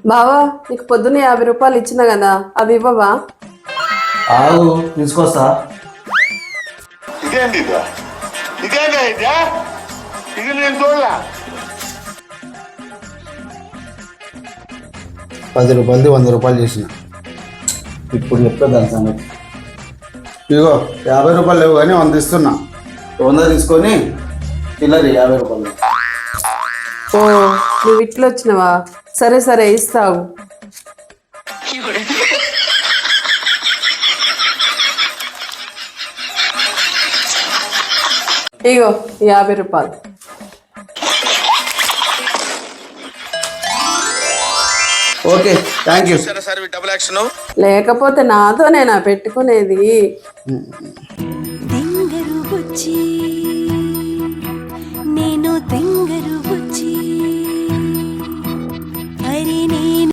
బావా నీకు పొద్దున్న 50 రూపాయలు ఇచ్చిన కదా అవి ఇవ్వవా? ఆగు తీసుకొస్తా. ఇదేంటి ఇది నేను చూడలా. 10 రూపాయలది 100 రూపాయలు చేసిన. ఇప్పుడు చెప్తా దాని సంగతి. ఇగో 50 రూపాయలు లేవు కానీ 100 ఇస్తున్నా. 100 తీసుకొని చిల్లరి 50 రూపాయలు. ఓ నువ్వు ఇట్లా వచ్చినవా? సరే సరే ఇస్తావు. ఇగో 50 రూపాయలు. Okay thank you. Double action. లేకపోతే నాతోనేనా పెట్టుకునేది? దింగరు బుచ్చి